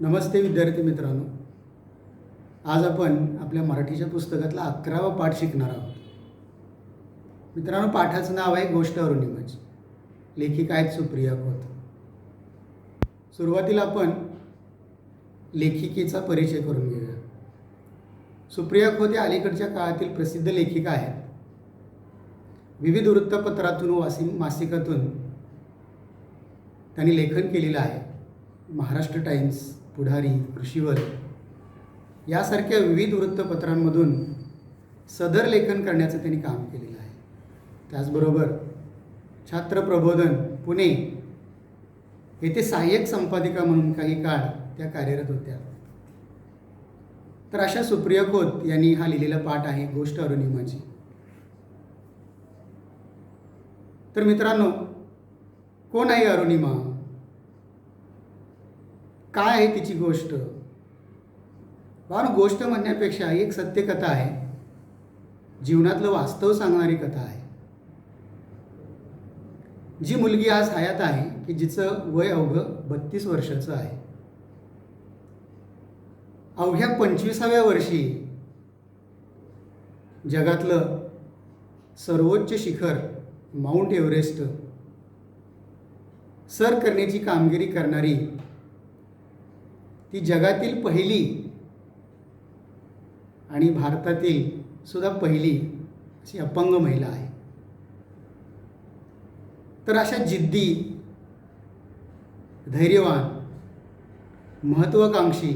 नमस्ते विद्यार्थी मित्रांनो. आज आपण आपल्या मराठीच्या पुस्तकातला 11वा पाठ शिकणार आहोत. मित्रांनो, पाठाचं नाव आहे गोष्ट अरुणिमाची. लेखिका आहेत सुप्रिया खोत. सुरुवातीला आपण लेखिकेचा परिचय करून घेऊया. सुप्रिया खोत या अलीकडच्या काळातील प्रसिद्ध लेखिका आहेत. विविध वृत्तपत्रातून व मासिकातून त्यांनी लेखन केलेलं आहे. महाराष्ट्र टाइम्स, पुढारी, कृषीवर यासारख्या विविध वृत्तपत्रांमधून सदर लेखन करण्याचं त्यांनी काम केलेलं आहे. त्याचबरोबर छात्र प्रबोधन पुणे येथे सहाय्यक संपादिका म्हणून काही काळ त्या कार्यरत होत्या. तर अशा सुप्रिया खोत यांनी हा लिहिलेला पाठ आहे गोष्ट अरुणिमाची. तर मित्रांनो, कोण आहे अरुणिमा? काय आहे तिची गोष्ट? गोष्ट म्हणण्यापेक्षा एक सत्यकथा आहे, जीवनातलं वास्तव सांगणारी कथा आहे. जी मुलगी आज हयात आहे की जिचं वय अवघं 32 वर्षाचं आहे. अवघ्या 25व्या वर्षी जगातलं सर्वोच्च शिखर माउंट एव्हरेस्ट सर करण्याची कामगिरी करणारी ती जगातील पहिली आणि भारतातील सुद्धा पहिली अशी अपंग महिला आहे. तर अशा जिद्दी, धैर्यवान, महत्त्वाकांक्षी,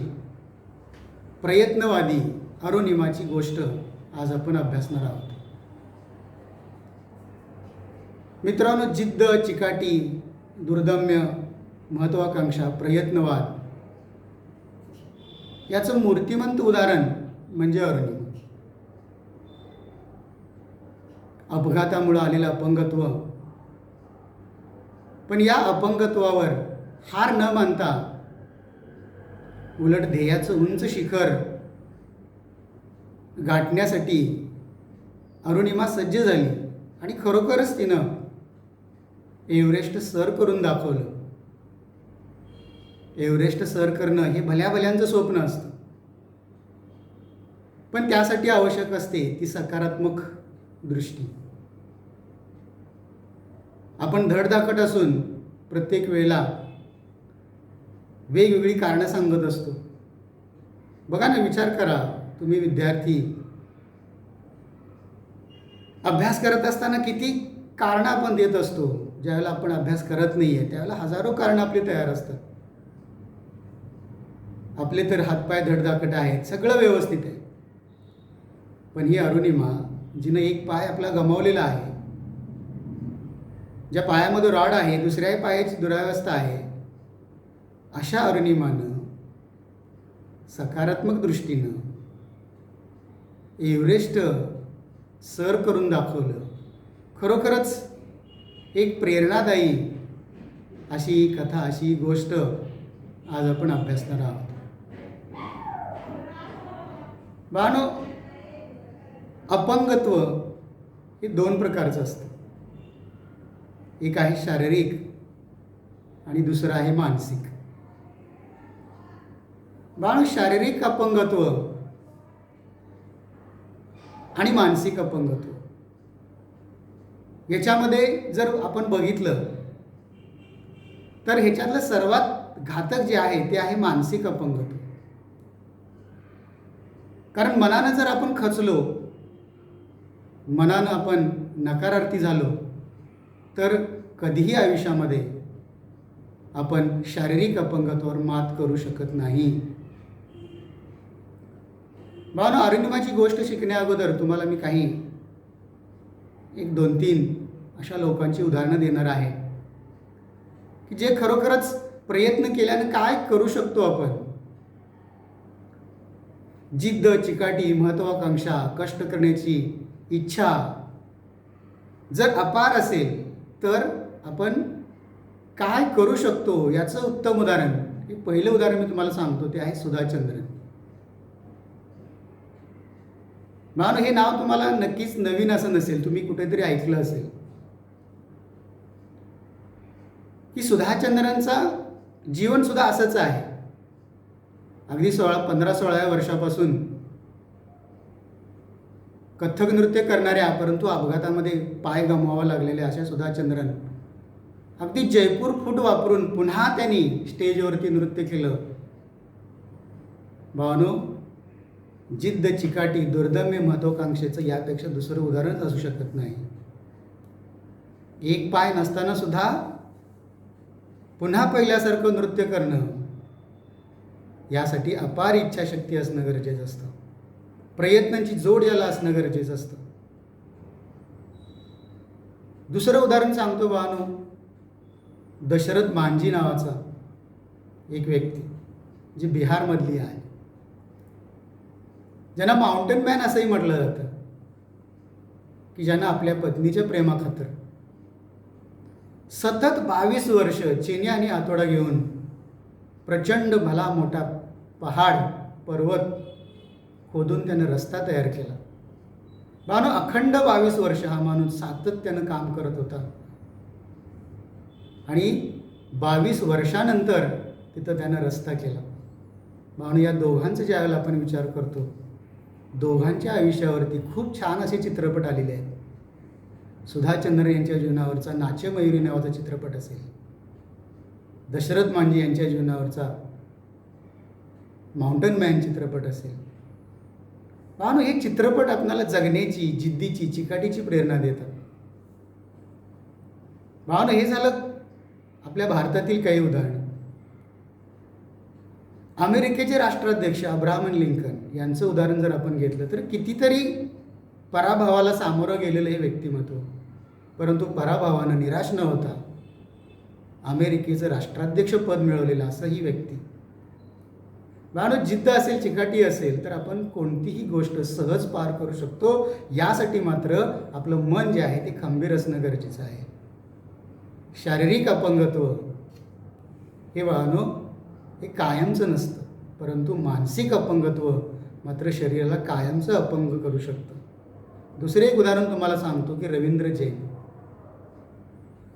प्रयत्नवादी अरुणिमाची गोष्ट आज आपण अभ्यासणार आहोत. मित्रांनो, जिद्द, चिकाटी, दुर्दम्य, महत्त्वाकांक्षा, प्रयत्नवाद याचं मूर्तिमंत उदाहरण म्हणजे अरुणिमा. अपघातामुळे आलेलं अपंगत्व, पण या अपंगत्वावर हार न मानता उलट ध्येयाचं उंच शिखर गाठण्यासाठी अरुणिमा सज्ज झाली आणि खरोखरच तिनं एव्हरेस्ट सर करून दाखवलं. एव्हरेस्ट सर करणं हे भल्या भल्यांचं स्वप्न असतं, पण त्यासाठी आवश्यक असते ती सकारात्मक दृष्टी. आपण धडधाकट असून प्रत्येक वेळेला वेगवेगळी कारणं सांगत असतो. बघा ना, विचार करा, तुम्ही विद्यार्थी अभ्यास करत असताना किती कारणं आपण देत असतो. ज्यावेळेला आपण अभ्यास करत नाही आहे त्यावेळेला हजारो कारणं आपली तयार असतात. आपले तर हातपाय धडधाकट आहेत, सगळं व्यवस्थित आहे, पण ही अरुणिमा जिनं एक पाय आपला गमावलेला आहे, ज्या पायामध्ये रॉड आहे, दुसऱ्याही पायाची दुरावस्था आहे, अशा अरुणिमानं सकारात्मक दृष्टीनं एव्हरेस्ट सर करून दाखवलं. खरोखरच एक प्रेरणादायी अशी कथा, अशी गोष्ट आज आपण अभ्यासणार आहोत. बानो, अपंगत्व हे दोन प्रकारचं असतं. एक आहे शारीरिक आणि दुसरं आहे मानसिक. बानो, शारीरिक अपंगत्व आणि मानसिक अपंगत्व याच्यामध्ये जर आपण बघितलं तर ह्याच्यातलं सर्वात घातक जे आहे ते आहे मानसिक अपंगत्व. कारण मनानं जर आपण खचलो, मनानं आपण नकारार्थी झालो तर कधीही आयुष्यामध्ये आपण शारीरिक अपंगत्वावर मात करू शकत नाही. भावना, अरुणिमाची गोष्ट शिकण्या अगोदर तुम्हाला मी काही 1-2-3 अशा लोकांची उदाहरणं देणार आहे की जे खरोखरच प्रयत्न केल्यानं काय करू शकतो आपण. जिद्द, चिकाटी, महत्त्वाकांक्षा, कष्ट करण्याची इच्छा जर अपार असेल तर आपण काय करू शकतो याचं उत्तम उदाहरण, हे पहिलं उदाहरण मी तुम्हाला सांगतो, ते आहे सुधा चंद्रन. म्हणून हे नाव तुम्हाला नक्कीच नवीन असं नसेल, तुम्ही कुठेतरी ऐकलं असेल की सुधा चंद्रनचा जीवनसुद्धा असंच आहे. अगदी 15-16 वर्षापासून कथ्थक नृत्य करणाऱ्या परंतु अपघातामध्ये पाय गमवावा लागलेल्या अशा सुधा चंद्रन अगदी जयपूर फूट वापरून पुन्हा त्यांनी स्टेजवरती नृत्य केलं. भावानो, जिद्द, चिकाटी, दुर्दम्य, महत्वाकांक्षेचं यापेक्षा दुसरं उदाहरणच असू शकत नाही. एक पाय नसताना सुद्धा पुन्हा पहिल्यासारखं नृत्य करणं, यासाठी अपार इच्छाशक्ती असणं गरजेचं असतं. प्रयत्नांची जोड याला असणं गरजेचं असतं. दुसरं उदाहरण सांगतो भावानो, दशरथ मांझी नावाचा एक व्यक्ती जी बिहारमधली आहे, ज्यांना माउंटेन मॅन असंही म्हटलं जातं, की ज्यांना आपल्या पत्नीच्या प्रेमाखातर सतत 22 वर्ष चेनी आणि हातोडा घेऊन प्रचंड भला मोठा पहाड पर्वत खोदून त्यानं रस्ता तयार केला. भावानो, अखंड 22 वर्ष हा माणूस सातत्यानं काम करत होता आणि 22 वर्षानंतर तिथं त्यानं रस्ता केला. भावानो, या दोघांचं ज्यावेळेला आपण विचार करतो, दोघांच्या आयुष्यावरती खूप छान असे चित्रपट आलेले आहेत. सुधा चंद्रन यांच्या जीवनावरचा नाचे मयुरी नावाचा चित्रपट असेल, दशरथ मांझी यांच्या जीवनावरचा माउंटन मॅन चित्रपट असेल. भावानो, हे चित्रपट आपल्याला जगण्याची, जिद्दीची, चिकाटीची प्रेरणा देतात. भावानो, हे झालं आपल्या भारतातील काही उदाहरणं. अमेरिकेचे राष्ट्राध्यक्ष अब्राहम लिंकन यांचं उदाहरण जर आपण घेतलं तर कितीतरी पराभवाला सामोरं गेलेलं हे व्यक्तिमत्व, परंतु पराभवानं निराश न होता अमेरिकेचं राष्ट्राध्यक्ष पद मिळवलेलं असं ही व्यक्ती. भावानो, जिद्द असेल, चिकाटी असेल तर आपण कोणतीही गोष्ट सहज पार करू शकतो. यासाठी मात्र आपलं मन जे आहे ते खंबीर असणं गरजेचं आहे. शारीरिक अपंगत्व हे भावानो हे कायमचं नसतं, परंतु मानसिक अपंगत्व मात्र शरीराला कायमचं अपंग करू शकतं. दुसरे एक उदाहरण तुम्हाला सांगतो की रवींद्र जैन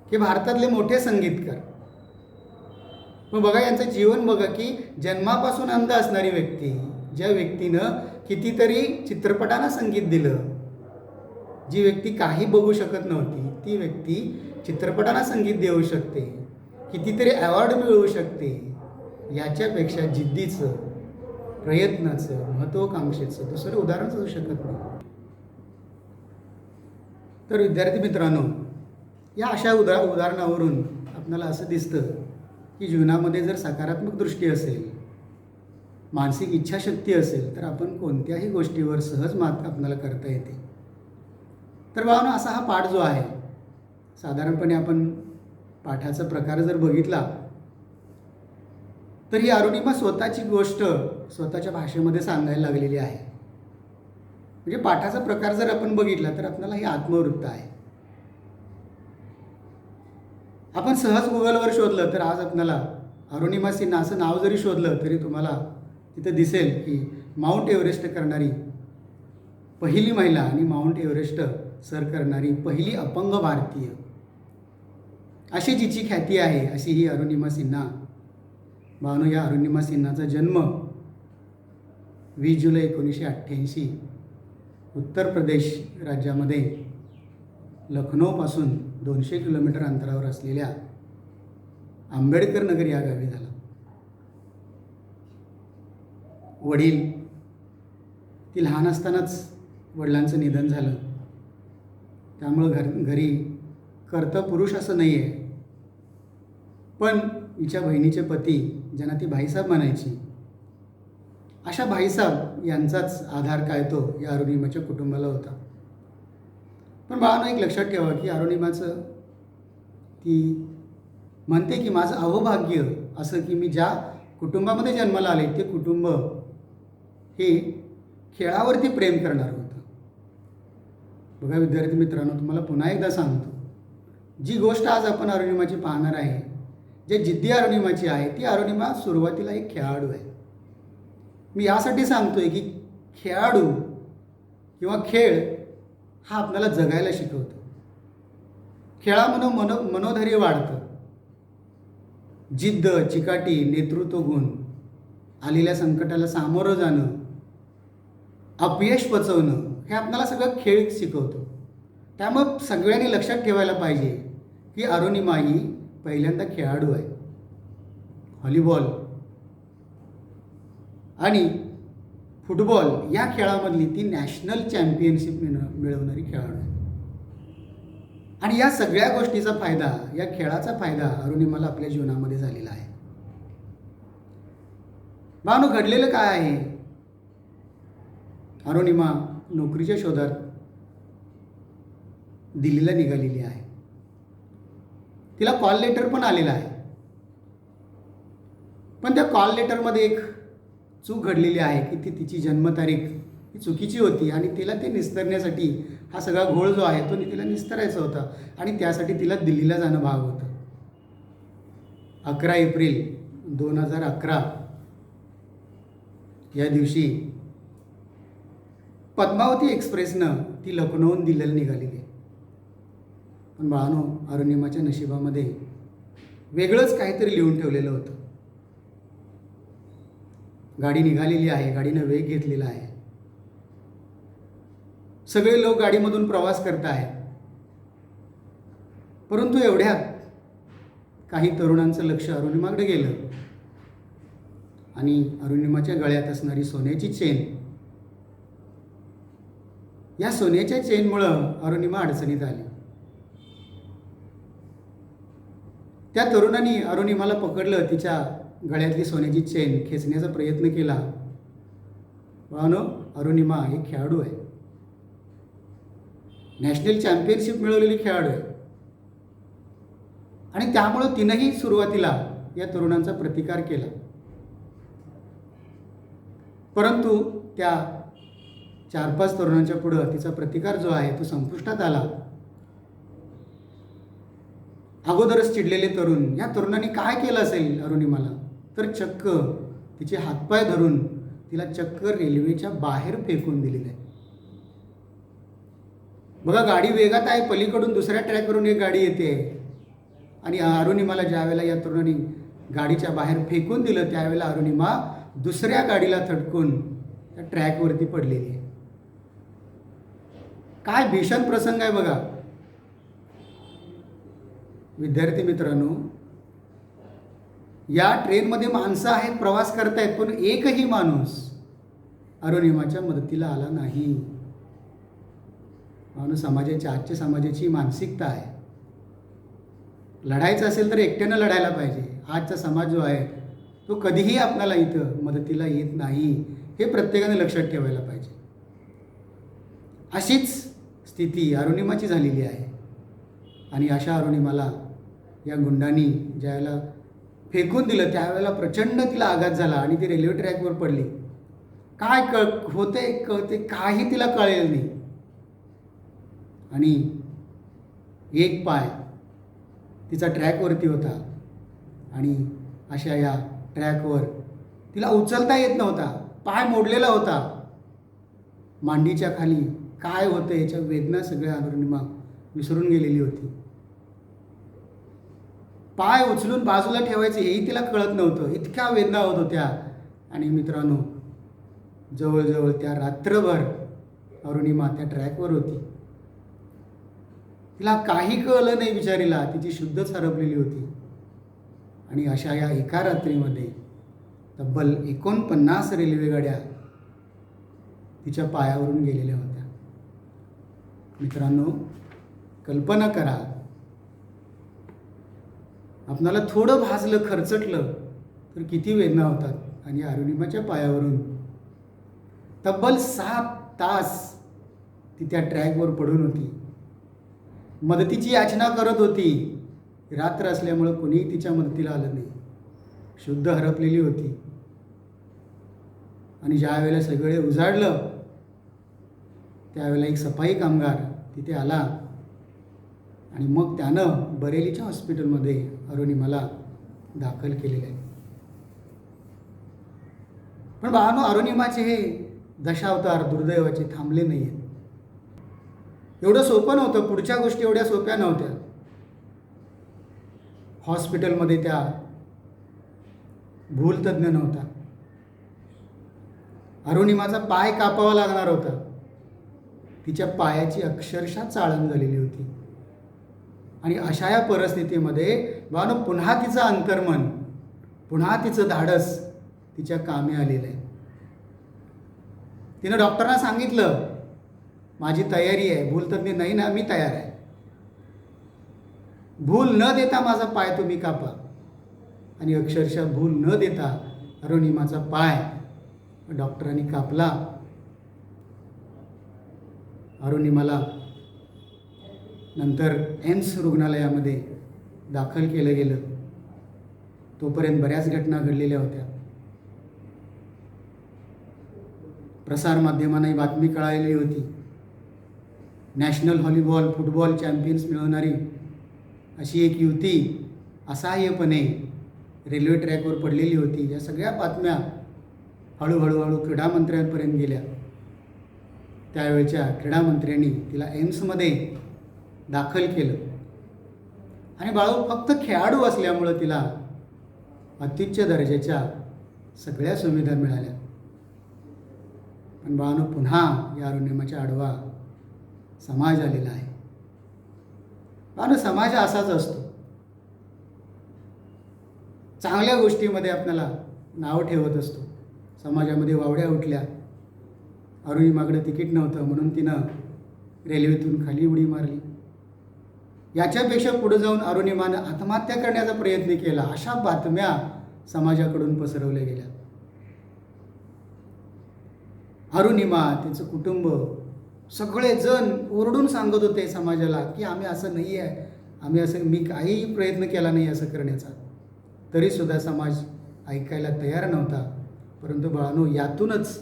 हे भारतातले मोठे संगीतकार. मग बघा, यांचं जीवन बघा की जन्मापासून अंध असणारी व्यक्ती, ज्या व्यक्तीनं कितीतरी चित्रपटांना संगीत दिलं, जी व्यक्ती काही बघू शकत नव्हती ती व्यक्ती चित्रपटांना संगीत देऊ शकते, कितीतरी अवॉर्ड मिळवू शकते. याच्यापेक्षा जिद्दीचं, प्रयत्नाचं, महत्त्वाकांक्षेचं दुसरं उदाहरणच असू शकत नाही. तर विद्यार्थी मित्रांनो, या अशा उदाहरणावरून आपल्याला असं दिसतं की जीवनामध्ये जर सकारात्मक दृष्टी असेल, मानसिक इच्छाशक्ती असेल तर आपण कोणत्याही गोष्टीवर सहज मात आपल्याला करता येते. तर भावांनो, असा हा पाठ जो आहे, साधारणपणे आपण पाठाचा प्रकार जर बघितला तर ही अरुणिमा स्वतःची गोष्ट स्वतःच्या भाषेमध्ये सांगायला लागलेली आहे. म्हणजे पाठाचा प्रकार जर आपण बघितला तर आपल्याला ही आत्मवृत्त आहे. आपण सहज गुगलवर शोधलं तर आज आपल्याला अरुणिमा सिन्हा असं नाव जरी शोधलं तरी तुम्हाला तिथं दिसेल की माउंट एव्हरेस्ट करणारी पहिली महिला आणि माउंट एव्हरेस्ट सर करणारी पहिली अपंग भारतीय, अशी जिची ख्याती आहे अशी ही अरुणिमा सिन्हा. भावानो, या अरुणिमा सिन्हाचा जन्म 20 जुलै 1988 उत्तर प्रदेश राज्यामध्ये लखनौपासून 200 किलोमीटर अंतरावर असलेल्या आंबेडकर नगर या गावी झाला. वडील, ती लहान असतानाच वडिलांचं निधन झालं, त्यामुळं घरी कर्ता पुरुष असं नाही आहे. पण हिच्या बहिणीचे पती, ज्यांना ती भाईसाहेब म्हणायची, अशा भाईसाहेब यांचाच आधार काय तो या अरुणिमाच्या कुटुंबाला होता. पण बाळांनो, एक लक्षात ठेवा की अरुणिमाचं ती म्हणते की माझं अहोभाग्य असं की मी ज्या कुटुंबामध्ये जन्माला आले ते कुटुंब हे खेळावरती प्रेम करणारं होतं. बघा विद्यार्थी मित्रांनो, तुम्हाला पुन्हा एकदा सांगतो, जी गोष्ट आज आपण अरुणिमाची पाहणार आहे, जे जिद्दी अरुणिमाची आहे, ती अरुणिमा सुरुवातीला एक खेळाडू आहे. मी यासाठी सांगतोय की खेळाडू किंवा खेळ हा आपल्याला जगायला शिकवतो. खेळामधून मनोधैर्य वाढतं, जिद्द, चिकाटी, नेतृत्व गुण आलेल्या संकटाला सामोरं जाणं, अपयश पचवणं, हे आपल्याला सगळं खेळ शिकवतो. त्यामुळं सगळ्यांनी लक्षात ठेवायला पाहिजे की अरुणिमा ही पहिल्यांदा खेळाडू आहे. व्हॉलीबॉल आणि फुटबॉल या खेळामधली ती नॅशनल चॅम्पियनशिप मिळवणारी खेळाडू आहे. आणि या सगळ्या गोष्टीचा फायदा, या खेळाचा फायदा अरुणिमाला आपल्या जीवनामध्ये झालेला आहे. भावनो, घडलेलं काय आहे? अरुणिमा नोकरीच्या शोधात दिल्लीला निघालेली आहे. तिला कॉल लेटर पण आलेला आहे. पण त्या कॉल लेटरमध्ये एक चूक घडलेली आहे की तिची जन्मतारीख ही चुकीची होती आणि तिला ते निस्तरण्यासाठी हा सगळा घोळ जो आहे तो तिला निस्तरायचा होता आणि त्यासाठी तिला दिल्लीला जाणं भाग होतं. 11 एप्रिल 2011 या दिवशी पद्मावती एक्सप्रेसनं ती लखनौहून दिल्लीला निघालेली आहे. पण बाळानो, अरुणिमाच्या नशिबामध्ये वेगळंच काहीतरी लिहून ठेवलेलं होतं. गाडी निघालेली आहे, गाडीनं वेग घेतलेला आहे, सगळे लोक गाडीमधून प्रवास करत आहेत. परंतु एवढ्यात काही तरुणांचं लक्ष अरुणिमाकडे गेलं आणि अरुणिमाच्या गळ्यात असणारी सोन्याची चेन, या सोन्याच्या चेनमुळं अरुणिमा अडचणीत आली. त्या तरुणांनी अरुणिमाला पकडलं, तिच्या गळ्यातली सोन्याची चेन खेचण्याचा प्रयत्न केला. भावनो, अरुणिमा ही खेळाडू आहे, नॅशनल चॅम्पियनशिप मिळवलेली खेळाडू आहे आणि त्यामुळं तिनंही सुरुवातीला या तरुणांचा प्रतिकार केला. परंतु त्या 4-5 तरुणांच्या पुढं तिचा प्रतिकार जो आहे तो संपुष्टात आला. अगोदरच चिडलेले तरुण, या तरुणांनी काय केलं असेल अरुणिमाला, तर चक्क तिचे हातपाय धरून तिला चक्क रेल्वेच्या बाहेर फेकून दिलेलं आहे. बघा, गाडी वेगात आहे, पलीकडून दुसऱ्या ट्रॅकवरून एक गाडी येते आणि अरुणिमाला ज्यावेळेला या तरुणांनी गाडीच्या बाहेर फेकून दिलं त्यावेळेला अरुणिमा दुसऱ्या गाडीला थटकून त्या ट्रॅकवरती पडलेली आहे. काय भीषण प्रसंग आहे बघा. विद्यार्थी मित्रांनो, या ट्रेनमध्ये माणसं आहेत, प्रवास करतायत, पण एकही माणूस अरुणिमाच्या मदतीला आला नाही. माणूस आजच्या समाजाची मानसिकता आहे. लढायचं असेल तर एकट्यानं लढायला पाहिजे. आजचा समाज जो आहे तो कधीही आपल्याला इथं मदतीला येत नाही, हे प्रत्येकाने लक्षात ठेवायला पाहिजे. अशीच स्थिती अरुणिमाची झालेली आहे आणि अशा अरुणिमाला या गुंडांनी ज्यावेळेला फेकून दिलं त्यावेळेला प्रचंड तिला आघात झाला आणि ती रेल्वे ट्रॅकवर पडली. काय कळते काही तिला कळेल नाही आणि एक पाय तिचा ट्रॅकवरती होता आणि अशा या ट्रॅकवर तिला उचलता येत नव्हता. पाय मोडलेला होता. मांडीच्या खाली काय होतं याच्या वेदना सगळ्या अरुणिमा विसरून गेलेली होती. पाय उचलून बाजूला ठेवायचे हेही तिला कळत नव्हतं, इतक्या वेदना होत होत्या. आणि मित्रांनो, जवळजवळ त्या रात्रभर अरुणिमा त्या ट्रॅकवर होती. तिला काही कळलं नाही बिचारीला, तिची शुद्धच हरपलेली होती. आणि अशा या एका रात्रीमध्ये तब्बल 49 रेल्वेगाड्या तिच्या पायावरून गेलेल्या होत्या. मित्रांनो, कल्पना करा, आपणाला थोडं भाजलं, खरचटलं तर किती वेदना होतात. आणि अरुणिमाच्या पायावरून तब्बल 7 तास ती त्या ट्रॅकवर पडून होती, मदतीची याचना करत होती. रात्र असल्यामुळं कोणीही तिच्या मदतीला आलं नाही, शुद्ध हरपलेली होती. आणि ज्या वेळेला सगळे उजाडलं त्यावेळेला एक सफाई कामगार तिथे आला आणि मग त्यानं बरेलीच्या हॉस्पिटलमध्ये अरुणिमाला दाखल केलेलं आहे. पण बाळांनो, अरुणिमाचे हे दशावतार दुर्दैवाचे थांबले नाही आहेत. एवढं सोपं नव्हतं, पुढच्या गोष्टी एवढ्या सोप्या नव्हत्या. हॉस्पिटलमध्ये त्या भूलतज्ञ नव्हता, अरुणिमाचा पाय कापावा लागणार होता. तिच्या पायाची अक्षरशः चाळण झालेली होती. आणि अशा या परिस्थितीमध्ये भावानं पुन्हा तिचं अंतर्मन, पुन्हा तिचं धाडस तिच्या कामी आलेलं आहे. तिनं डॉक्टरांना सांगितलं, माझी तयारी आहे, भूलतज्ञ नाही ना, मी तयार आहे, भूल न देता माझा पाय तुम्ही कापा. आणि अक्षरशः भूल न देता अरुणिमाचा पाय डॉक्टरांनी कापला. अरुणिमाला नंतर एम्स रुग्णालयामध्ये दाखल केलं गेलं. तोपर्यंत बऱ्याच घटना घडलेल्या होत्या. प्रसारमाध्यमांनाही बातमी कळालेली होती. नॅशनल व्हॉलीबॉल फुटबॉल चॅम्पियन्स मिळवणारी अशी एक युवती असहाय्यपणे रेल्वे ट्रॅकवर पडलेली होती. या सगळ्या बातम्या हळूहळू क्रीडामंत्र्यांपर्यंत गेल्या. त्यावेळच्या क्रीडामंत्र्यांनी तिला एम्समध्ये दाखल केलं. आणि बाळू फक्त खेळाडू असल्यामुळं तिला अत्युच्च दर्जाच्या सगळ्या सुविधा मिळाल्या. पण बाळांनो, पुन्हा या अरुणिमाच्या आडवा समाज आलेला आहे. बाळांनो, समाज असाच असतो. चांगल्या गोष्टीमध्ये आपल्याला नाव ठेवत असतो. समाजामध्ये वावड्या उठल्या, अरुणिमाकडे तिकीट नव्हतं म्हणून तिनं रेल्वेतून खाली उडी मारली. याच्यापेक्षा पुढे जाऊन अरुणिमानं आत्महत्या करण्याचा प्रयत्न केला, अशा बातम्या समाजाकडून पसरवल्या गेल्या. अरुणिमा, तिचं कुटुंब सगळेजण ओरडून सांगत होते समाजाला की आम्ही असं नाही आहे, आम्ही असं, मी काहीही प्रयत्न केला नाही असं करण्याचा. तरीसुद्धा समाज ऐकायला तयार नव्हता. परंतु बाळांनो, यातूनच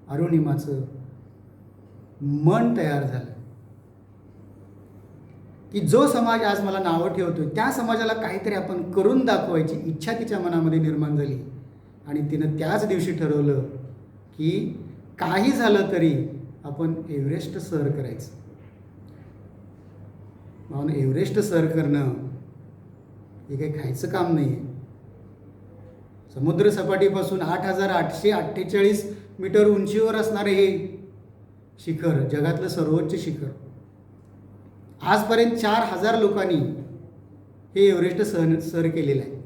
अरुणिमाचं मन तयार झालं की जो समाज आज मला नावं ठेवतोय त्या समाजाला काहीतरी आपण करून दाखवायची इच्छा तिच्या मनामध्ये निर्माण झाली. आणि तिनं त्याच दिवशी ठरवलं की काही झालं तरी आपण एव्हरेस्ट सर करायचं. म्हणून एव्हरेस्ट सर करणं हे काही खायचं काम नाही आहे. समुद्र सपाटीपासून 8,848 मीटर उंचीवर असणारे हे शिखर जगातलं सर्वोच्च शिखर. आजपर्यंत 4,000 लोकांनी हे एव्हरेस्ट सर केलेलं आहे.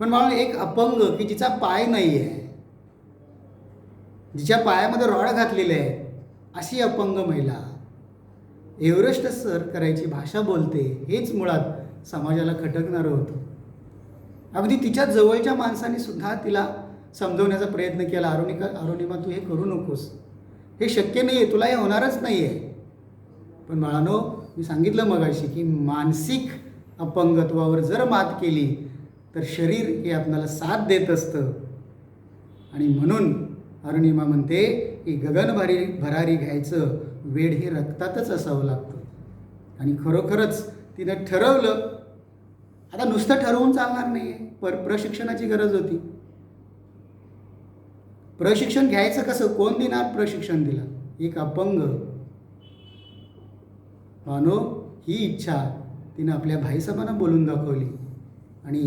पण मला एक अपंग की जिचा पाय नाही आहे, जिच्या पायामध्ये रॉड घातलेले आहे, अशी अपंग महिला एव्हरेस्ट सर करायची भाषा बोलते, हेच मुळात समाजाला खटकणारं होतं. अगदी तिच्या जवळच्या माणसांनी सुद्धा तिला समजवण्याचा प्रयत्न केला, अरुणिमा तू हे करू नकोस, हे शक्य नाही आहे, तुला हे होणारच नाही आहे. पण बाळांनो, मी सांगितलं मगाशी की मानसिक अपंगत्वावर जर मात केली तर शरीर हे आपल्याला साथ देत असतं. आणि म्हणून अरुणिमा म्हणते की भरारी घ्यायचं वेड हे रक्तातच असावं लागतं. आणि खरोखरच तिनं ठरवलं. आता नुसतं ठरवून चालणार नाही आहे, प्रशिक्षणाची गरज होती. प्रशिक्षण घ्यायचं कसं, कोण देणार प्रशिक्षण? दिला एक अपंग. मानो ही इच्छा तिनं आपल्या भाईसाहेबांना बोलून दाखवली आणि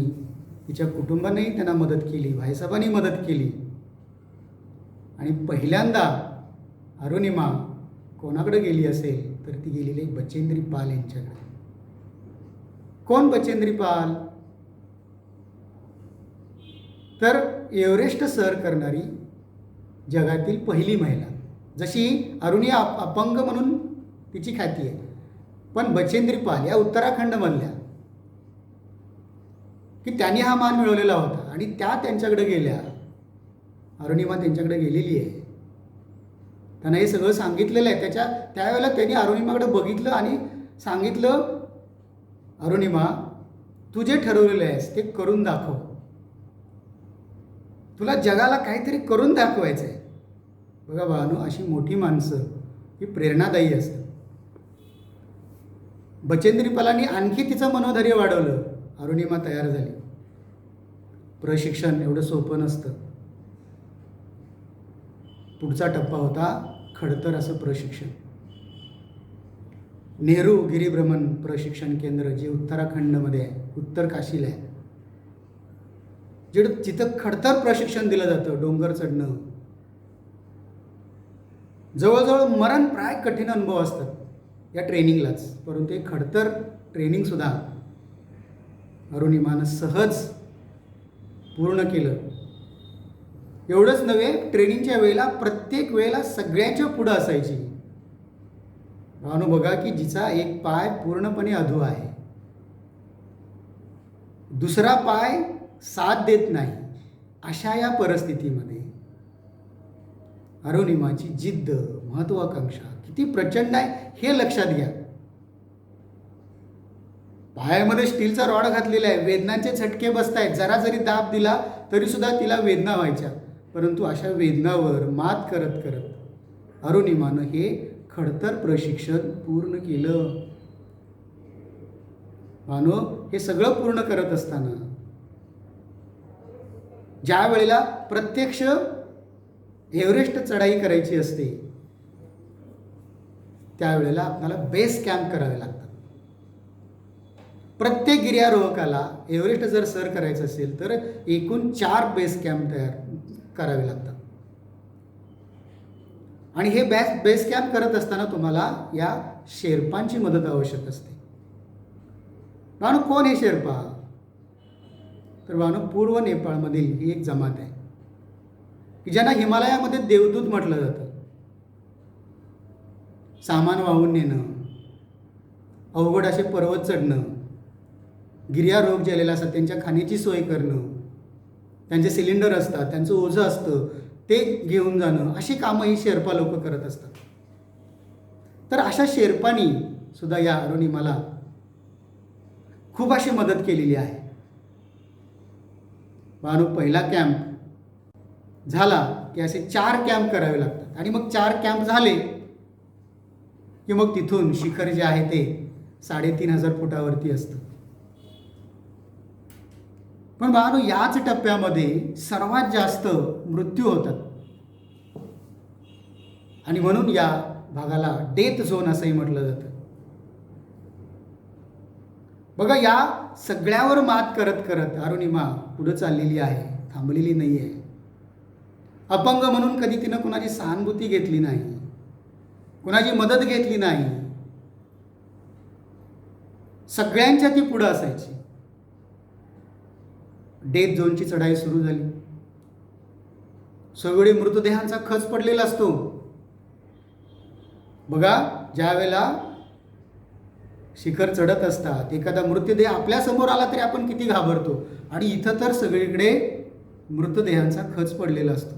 तिच्या कुटुंबानेही त्यांना मदत केली, भाईसाहेबांनी मदत केली. आणि पहिल्यांदा अरुणिमा कोणाकडे गेली असेल तर ती गेलेली बचेंद्री पाल यांच्याकडे. कोण बचेंद्री पाल? तर एव्हरेस्ट सर करणारी जगातील पहिली महिला. जशी अरुणिमा अपंग म्हणून तिची ख्याती आहे, पण बचेंद्री पाल या उत्तराखंडमधल्या की त्यांनी हा मान मिळवलेला होता. आणि त्या त्यांच्याकडे गेल्या. अरुणिमा त्यांच्याकडे गेलेली आहे, त्यांना हे सगळं सांगितलेलं आहे. त्यावेळेला त्यांनी अरुणिमाकडे बघितलं आणि सांगितलं, अरुणिमा तू जे ठरवलेलं आहेस ते करून दाखव, तुला जगाला काहीतरी करून दाखवायचं आहे. बघा बाळांनो, अशी मोठी माणसं ही प्रेरणादायी असतात. बचेंद्री पालांनी आणखी तिचं मनोधैर्य वाढवलं. अरुणिमा तयार झाली. प्रशिक्षण एवढं सोपं नसतं. पुढचा टप्पा होता खडतर असं प्रशिक्षण. नेहरू गिरिभ्रमण प्रशिक्षण केंद्र जे उत्तराखंडमध्ये आहे, उत्तर काशीला आहे, जिथं खडतर प्रशिक्षण दिलं जातं. डोंगर चढणं, जवळजवळ मरणप्राय कठीण अनुभव असतात या ट्रेनिंगलाच, परंतु एक खडतर ट्रेनिंगसुद्धा अरुणिमानं सहज पूर्ण केलं. एवढंच नव्हे, ट्रेनिंगच्या वेळेला प्रत्येक वेळेला सगळ्यांच्या पुढं असायची. भावनो बघा की जिचा एक पाय पूर्णपणे अधू आहे, दुसरा पाय साथ देत नाही, अशा या परिस्थितीमध्ये अरुणिमाची जिद्द, महत्वाकांक्षा किती प्रचंड आहे हे लक्षात घ्या. पायामध्ये स्टीलचा रॉड घातलेला आहे, वेदनांचे झटके बसत आहेत, जरा जरी दाब दिला तरी सुद्धा तिला वेदना व्हायच्या, परंतु अशा वेदनावर मात करत करत अरुणिमानं हे खडतर प्रशिक्षण पूर्ण केलं. मानो हे सगळं पूर्ण करत असताना ज्या वेळेला प्रत्यक्ष एव्हरेस्ट चढाई करायची असते, त्यावेळेला आपल्याला बेस कॅम्प करावे लागतात. प्रत्येक गिर्यारोहकाला एव्हरेस्ट जर सर करायचं असेल तर एकूण 4 बेस कॅम्प तयार करावे लागतात. आणि हे बेस कॅम्प करत असताना तुम्हाला या शेर्पांची मदत आवश्यक असते. भावनो, कोण हे शेर्पा? तर भावनो, पूर्व नेपाळमधील ही एक जमात आहे की ज्यांना हिमालयामध्ये देवदूत म्हटलं जातं. सामान वाहून नेणं, अवघड असे पर्वत चढणं, गिर्यारोहक जे आलेले असतात त्यांच्या खाण्याची सोय करणं, त्यांचे सिलेंडर असतात, त्यांचं ओझं असतं ते घेऊन जाणं, अशी कामं ही शेर्पा लोक करत असतात. तर अशा शेर्पांनी सुद्धा या अरुणिमाला खूप अशी मदत केलेली आहे. भावनो, पहिला कॅम्प झाला की असे 4 कॅम्प करावे लागतात, आणि मग 4 कॅम्प झाले की मग तिथून शिखर जे आहे ते 3500 फुटावरती असतं. पण भावनो, याच टप्प्यामध्ये सर्वात जास्त मृत्यू होतात, आणि म्हणून या भागाला डेथ झोन असंही म्हटलं जातं. बघा, या सगळ्यावर मात करत करत अरुणिमा पुढे चाललेली आहे, थांबलेली नाही आहे. अपंग म्हणून कधी तिनं कुणाची सहानुभूती घेतली नाही, कुणाची मदत घेतली नाही. सगळ्यांच्या ती पुढं असायची. डेथ झोनची चढाई सुरू झाली. सगळे मृतदेहांचा खच पडलेला असतो. बघा, ज्या वेळेला शिखर चढत असतात, एखादा मृतदेह आपल्यासमोर आला तरी आपण किती घाबरतो, आणि इथं तर सगळीकडे मृतदेहांचा खच पडलेला असतो.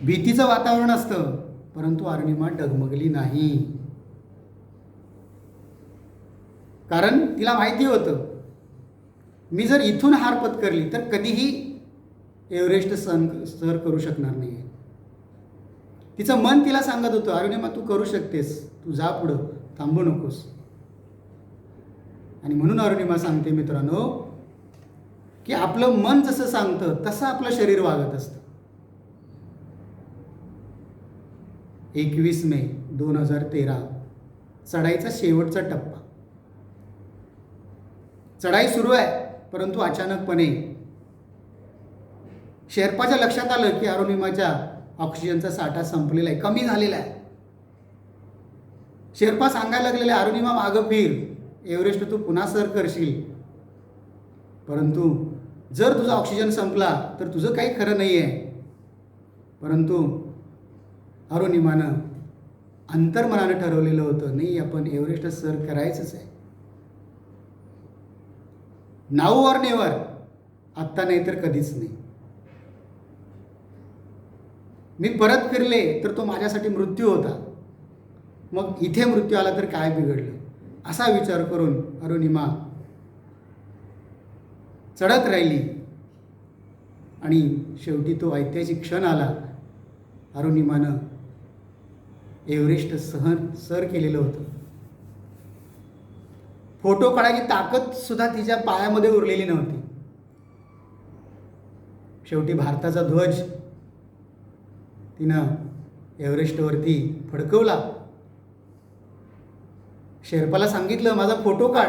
भीतीचं वातावरण असतं, परंतु अरुणिमा डगमगली नाही. कारण तिला माहिती होतं, मी जर इथून हार पत्करली तर कधीही एव्हरेस्ट सर करू शकणार नाही. तिचं मन तिला सांगत होतं, अरुणिमा तू करू शकतेस, तू जा पुढं, थांबू नकोस. आणि म्हणून अरुणिमा सांगते मित्रांनो की आपलं मन जसं सांगतं तसं आपलं शरीर वागत असतं. 21 मे 2013 चढाईचा शेवटचा टप्पा. चढाई सुरू आहे, परंतु अचानकपणे शेर्पाच्या लक्षात आलं की अरुणिमाच्या ऑक्सिजनचा साठा संपलेला आहे, कमी झालेला आहे. शेर्पा सांगायला लागलेले, अरुणिमा मागं फिर, एव्हरेस्ट तू पुन्हा सर करशील, परंतु जर तुझा ऑक्सिजन संपला तर तुझं काही खरं नाही आहे. परंतु अरुणिमानं अंतर्मनानं ठरवलेलं होतं, नाही, आपण एव्हरेस्ट सर करायचंच आहे. नाऊ ऑर नेवर, आत्ता नाही तर कधीच नाही. मी परत फिरले तर तो माझ्यासाठी मृत्यू होता, मग इथे मृत्यू आला तर काय बिघडलं, असा विचार करून अरुणिमा चढत राहिली. आणि शेवटी तो ऐतिहासिक क्षण आला. अरुणिमानं एव्हरेस्ट सर केलेलं होतं. फोटो काढायची ताकद सुद्धा तिच्या पायामध्ये उरलेली नव्हती. शेवटी भारताचा ध्वज तिनं एव्हरेस्टवरती फडकवला. शेर्पाला सांगितलं, माझा फोटो काढ.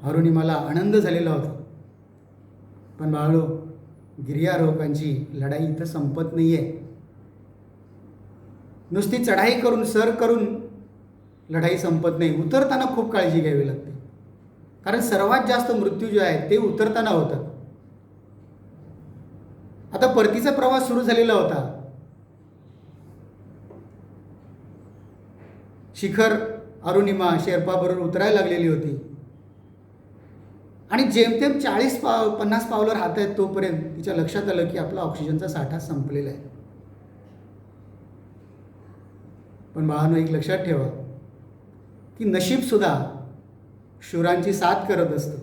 अरुणिमाला आनंद झालेला होता. पण बाळो, गिर्यारोहकांची लढाई इथं संपत नाही आहे. नुसती चढाई करून सर करून लढाई संपत नाही, उतरताना खूप काळजी घ्यावी लागते. कारण सर्वात जास्त मृत्यू जे आहेत ते उतरताना होतात. आता परतीचा प्रवास सुरू झालेला होता. शिखर अरुणिमा शेर्पाबरोबर उतरायला लागलेली होती आणि जेमतेम 40-50 पावलं राहत आहेत तोपर्यंत तिच्या लक्षात आलं की आपला ऑक्सिजनचा साठा संपलेला आहे. पण बाळांनो, एक लक्षात ठेवा की नशीबसुद्धा शूरांची साथ करत असतं.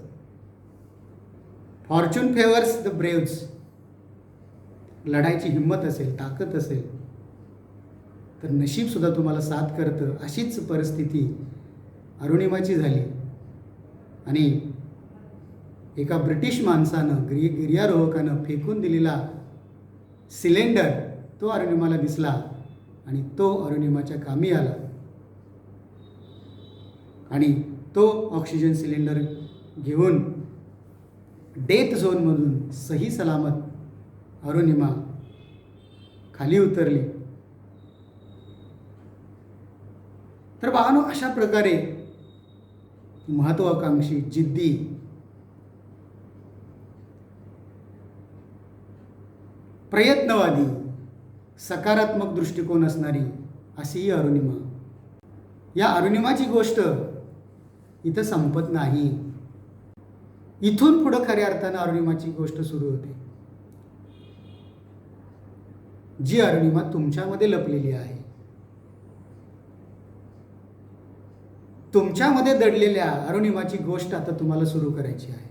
Fortune favours the Braves. लढायची हिंमत असेल, ताकद असेल तर नशीबसुद्धा तुम्हाला साथ करतं. अशीच परिस्थिती अरुणिमाची झाली आणि एका ब्रिटिश माणसानं गिर्यारोहकानं फेकून दिलेला सिलेंडर तो अरुणिमाला दिसला आणि तो अरुणिमाच्या कामी आला आणि तो ऑक्सिजन सिलेंडर घेऊन डेथ झोनमधून सही सलामत अरुणिमा खाली उतरली. तर बाळांनो, अशा प्रकारे महत्त्वाकांक्षी, जिद्दी, प्रयत्नवादी, सकारात्मक दृष्टिकोन असणारी अशी ही अरुणिमा. या अरुणिमाची गोष्ट इथं संपत नाही. इथून पुढं खऱ्या अर्थानं अरुणिमाची गोष्ट सुरू होते, जी अरुणिमा तुमच्यामध्ये लपलेली आहे. तुमच्यामध्ये दडलेल्या अरुणिमाची गोष्ट आता तुम्हाला सुरू करायची आहे.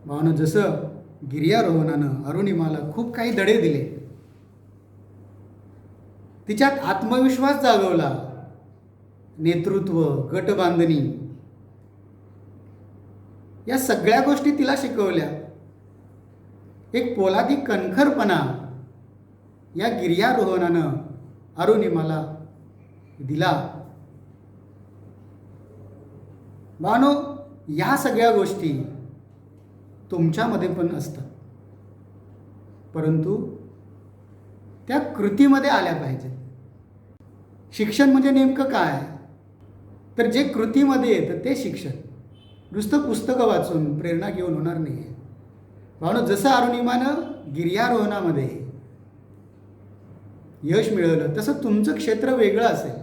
भावना, जसं गिर्यारोहणानं अरुणिमाला खूप काही धडे दिले, तिच्यात आत्मविश्वास जागवला, नेतृत्व, गटबांधणी या सगळ्या गोष्टी तिला शिकवल्या. एक पोलादी कणखरपणा या गिर्यारोहणानं अरुणिमाला दिला. बानो, या सगळ्या गोष्टी तुमच्यामध्ये पण असतात, परंतु त्या कृतीमध्ये आल्या पाहिजेत. शिक्षण म्हणजे नेमकं काय? तर जे कृतीमध्ये येतं ते शिक्षण. नुसतं पुस्तकं वाचून प्रेरणा घेऊन होणार नाही. भावना, जसं अरुणिमानं गिर्यारोहणामध्ये यश मिळवलं तसं तुमचं क्षेत्र वेगळं असेल.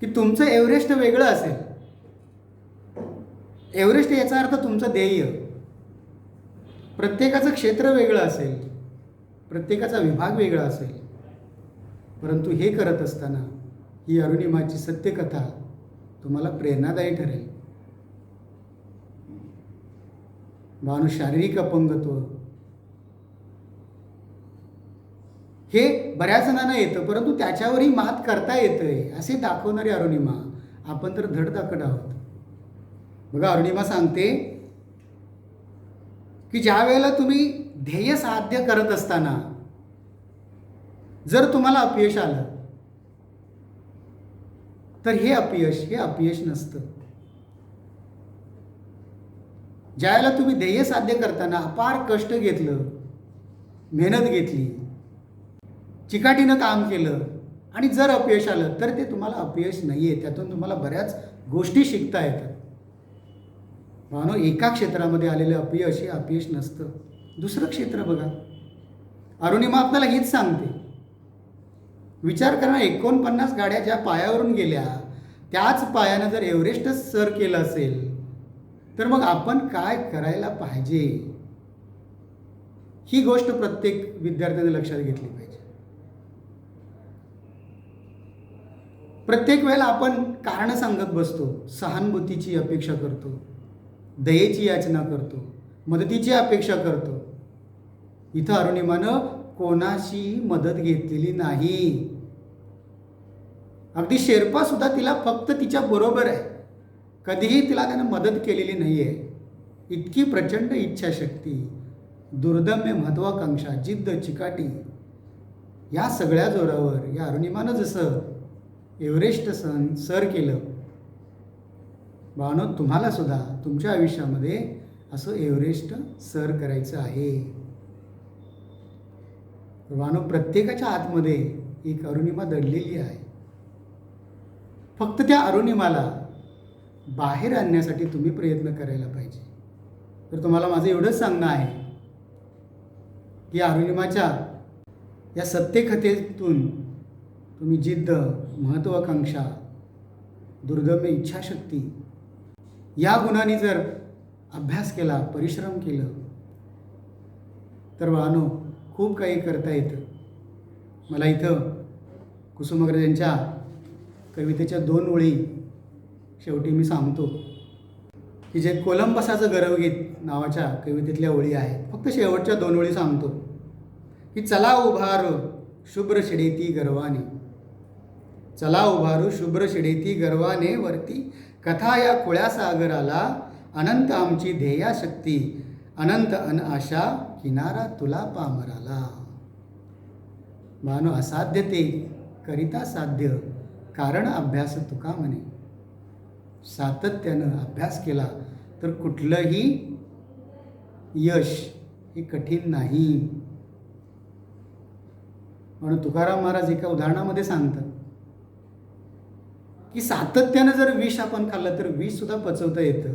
की तुमचं एव्हरेस्ट वेगळं असेल. एव्हरेस्ट याचा अर्थ तुमचं ध्येय. प्रत्येकाचं क्षेत्र वेगळं असेल, प्रत्येकाचा विभाग वेगळा असेल, परंतु हे करत असताना ही अरुणिमाची सत्यकथा तुम्हाला प्रेरणादायी ठरेल. भावना, शारीरिक अपंगत्व हे बऱ्याच जणांना येतं, परंतु त्याच्यावरही मात करता येतंय असे दाखवणारी अरुणिमा आपण तर धडधाकट आहोत. बघा, अरुणिमा सांगते की ज्या वेळेला तुम्ही ध्येय साध्य करत असताना जर तुम्हाला अपयश आलं तर हे अपयश नसतं. ज्यावेळेला तुम्ही ध्येय साध्य करताना अपार कष्ट घेतलं, मेहनत घेतली, चिकाटीनं काम केलं आणि जर अपयश आलं तर ते तुम्हाला अपयश नाही आहे. त्यातून तुम्हाला बऱ्याच गोष्टी शिकता येतात. मानो, एका क्षेत्रामध्ये आलेलं अपयश हे अपयश नसतं. दुसरं क्षेत्र बघा, अरुणिमा आपल्याला हीच सांगते. विचार करा, 49 गाड्या ज्या पायावरून गेल्या त्याच पायानं जर एव्हरेस्टच सर केलं असेल तर मग आपण काय करायला पाहिजे, ही गोष्ट प्रत्येक विद्यार्थ्याने लक्षात घेतली पाहिजे. प्रत्येक वेळेला आपण कारणं सांगत बसतो, सहानुभूतीची अपेक्षा करतो, दयेची याचना करतो, मदतीची अपेक्षा करतो. इथं अरुणिमानं कोणाशी मदत घेतलेली नाही. अगदी शेर्पा सुद्धा तिला फक्त तिच्या बरोबर आहे, कधीही तिला त्यानं मदत केलेली नाही आहे. इतकी प्रचंड इच्छाशक्ती, दुर्दम्य महत्त्वाकांक्षा, जिद्द, चिकाटी या सगळ्या जोरावर या अरुणिमानं जसं एव्हरेस्ट सर केलं, भावनो, तुम्हाला सुद्धा तुमच्या आयुष्यामध्ये असं एव्हरेस्ट सर करायचं आहे. भावांनो, प्रत्येकाच्या आतमध्ये एक अरुणिमा दडलेली आहे. फक्त त्या अरुणिमाला बाहेर आणण्यासाठी तुम्ही प्रयत्न करायला पाहिजे. तर तुम्हाला माझं एवढंच सांगणं आहे की अरुणिमाच्या या सत्यकथेतून तुम्ही जिद्द, महत्त्वाकांक्षा, दुर्दम्य इच्छाशक्ती या गुणांनी जर अभ्यास केला, परिश्रम केलं, तर बाळांनो खूप काही करता येतं. मला इथं कुसुमाग्रजांच्या कवितेच्या 2 ओळी शेवटी मी सांगतो की जे कोलंबसाचं गरवगीत नावाच्या कवितेतल्या ओळी आहेत. फक्त शेवटच्या 2 ओळी सांगतो की चला उभारू शुभ्र शिडेती गर्वाने, चला उभारू शुभ्र शिडेती गर्वाने, वरती कथा या खुळ्या सागराला, अनंत आमची ध्येयाशक्ती, अनंत अन आशा, किनारा तुला पामराला. मानो असाध्य ते करिता साध्य, कारण अभ्यास तुका म्हणे. सातत्यानं अभ्यास केला तर कुठलंही यश हे कठीण नाही. म्हणून तुकाराम महाराज एका उदाहरणामध्ये सांगतात की सातत्यानं जर विष आपण खाल्लं तर विष सुद्धा पचवता येतं.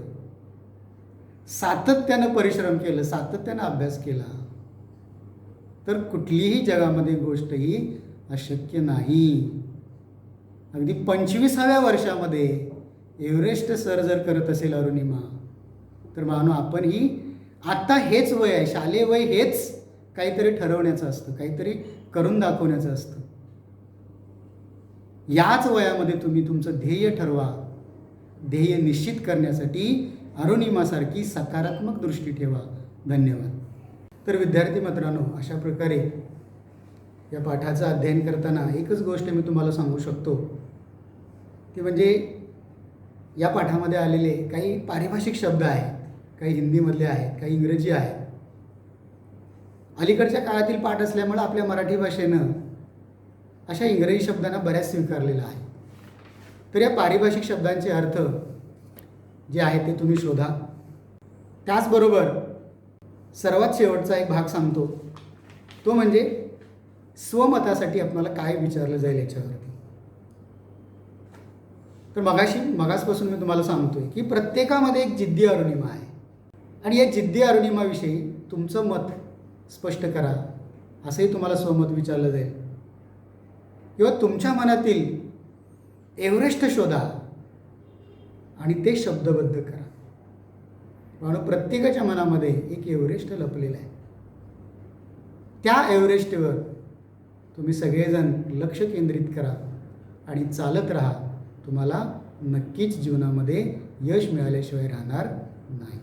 सातत्यानं परिश्रम केलं, सातत्यानं अभ्यास केला तर कुठलीही जगामध्ये गोष्ट ही अशक्य नाही. अगदी 25व्या वर्षामध्ये एव्हरेस्ट सर जर करत असेल अरुणिमा, तर मानो आपणही आत्ता हेच वय आहे, शालेय वय हेच काहीतरी ठरवण्याचं असतं, काहीतरी करून दाखवण्याचं असतं. याच वयामध्ये तुम्ही तुमचं ध्येय ठरवा. ध्येय निश्चित करण्यासाठी अरुणिमासारखी सकारात्मक दृष्टी ठेवा. धन्यवाद. तर विद्यार्थी मित्रांनो, अशा प्रकारे या पाठाचं अध्ययन करताना एकच गोष्ट मी तुम्हाला सांगू शकतो, ती म्हणजे या पाठामध्ये आलेले काही पारिभाषिक शब्द आहेत, काही हिंदीमधले आहेत, काही इंग्रजी आहेत. अलीकडच्या काळातील पाठ असल्यामुळे आपल्या मराठी भाषेनं अशा इंग्रजी शब्दांना बऱ्याच स्वीकारलेला आहे. तर या पारिभाषिक शब्दांचे अर्थ जे आहेत ते तुम्ही शोधा. त्याचबरोबर सर्वात शेवटचा एक भाग सांगतो, तो म्हणजे स्वमतासाठी आपल्याला काय विचारलं जाईल याच्यावरती. तर मगासपासून मी तुम्हाला सांगतोय की प्रत्येकामध्ये एक जिद्दी अरुणिमा आहे आणि या जिद्दी अरुणिमाविषयी तुमचं मत स्पष्ट करा, असंही तुम्हाला स्वमत विचारलं जाईल. किंवा तुमच्या मनातील एव्हरेस्ट शोधा आणि ते शब्दबद्ध करा. म्हणून प्रत्येकाच्या मनामध्ये एक एव्हरेस्ट लपलेला आहे. त्या एव्हरेस्टवर तुम्ही सगळेजण लक्ष केंद्रित करा आणि चालत राहा. तुम्हाला नक्कीच जीवनामध्ये यश मिळाल्याशिवाय राहणार नाही.